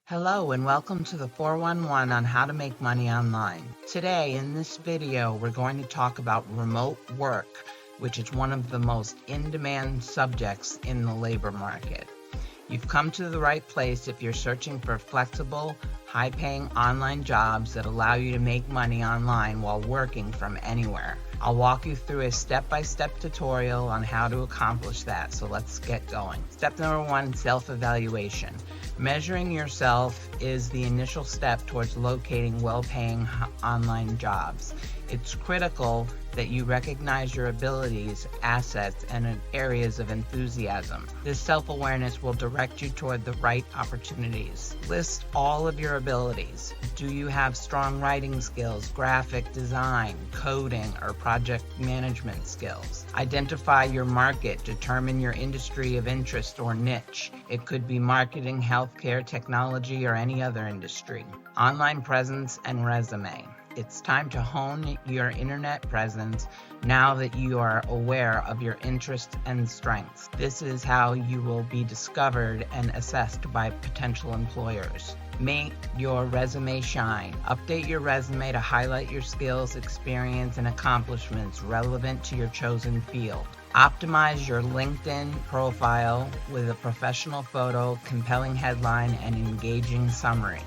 Hello and welcome to the 411 on how to make money online. Today in this video we're going to talk about remote work, which is one of the most in-demand subjects in the labor market. You've come to the right place if you're searching for flexible, high-paying online jobs that allow you to make money online while working from anywhere. I'll walk you through a step-by-step tutorial on how to accomplish that, so let's get going. Step number 1, self-evaluation. Measuring yourself is the initial step towards locating well-paying online jobs. It's critical that you recognize your abilities, assets, and areas of enthusiasm. This self-awareness will direct you toward the right opportunities. List all of your abilities. Do you have strong writing skills, graphic design, coding, or project management skills? Identify your market. Determine your industry of interest or niche. It could be marketing, healthcare, technology, or any other industry. Online presence and resume. It's time to hone your internet presence now that you are aware of your interests and strengths. This is how you will be discovered and assessed by potential employers. Make your resume shine. Update your resume to highlight your skills, experience, and accomplishments relevant to your chosen field. Optimize your LinkedIn profile with a professional photo, compelling headline, and engaging summary.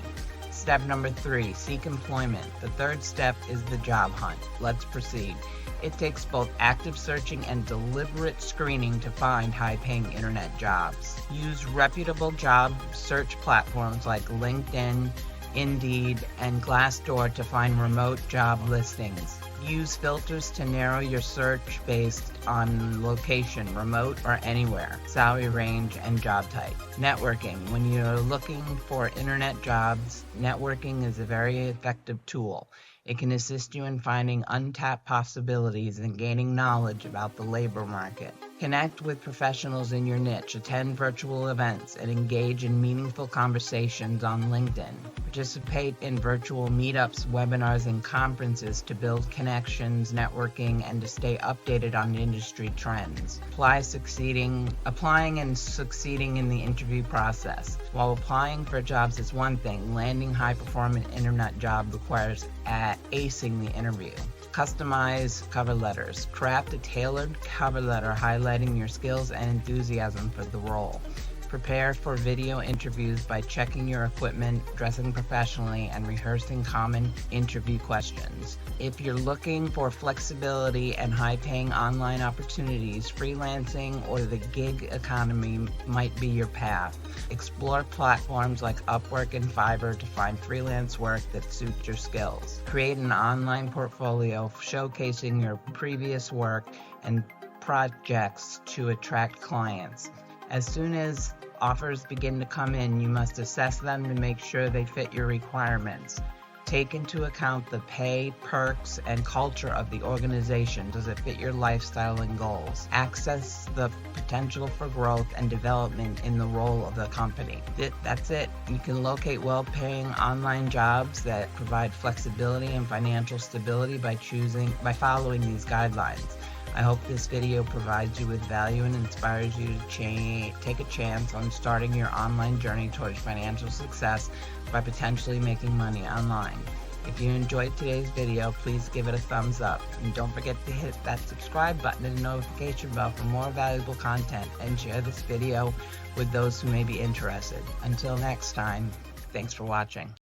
Step number 3, seek employment. The third step is the job hunt. Let's proceed. It takes both active searching and deliberate screening to find high-paying internet jobs. Use reputable job search platforms like LinkedIn, Indeed, and Glassdoor to find remote job listings. Use filters to narrow your search based on location, remote or anywhere, salary range, and job type. Networking. When you're looking for internet jobs, networking is a very effective tool. It can assist you in finding untapped possibilities and gaining knowledge about the labor market. Connect with professionals in your niche, attend virtual events, and engage in meaningful conversations on LinkedIn. Participate in virtual meetups, webinars, and conferences to build connections, networking, and to stay updated on industry trends. Applying and succeeding in the interview process. While applying for jobs is one thing, landing high-performing internet job requires acing the interview. Customize cover letters. Craft a tailored cover letter highlighting your skills and enthusiasm for the role. Prepare for video interviews by checking your equipment, dressing professionally, and rehearsing common interview questions. If you're looking for flexibility and high-paying online opportunities, freelancing or the gig economy might be your path. Explore platforms like Upwork and Fiverr to find freelance work that suits your skills. Create an online portfolio showcasing your previous work and projects to attract clients. As soon as offers begin to come in, you must assess them to make sure they fit your requirements. Take into account the pay, perks, and culture of the organization. Does it fit your lifestyle and goals? Access the potential for growth and development in the role of the company. That's it. You can locate well-paying online jobs that provide flexibility and financial stability by following these guidelines. I hope this video provides you with value and inspires you to take a chance on starting your online journey towards financial success by potentially making money online. If you enjoyed today's video, please give it a thumbs up. And don't forget to hit that subscribe button and notification bell for more valuable content, and share this video with those who may be interested. Until next time, thanks for watching.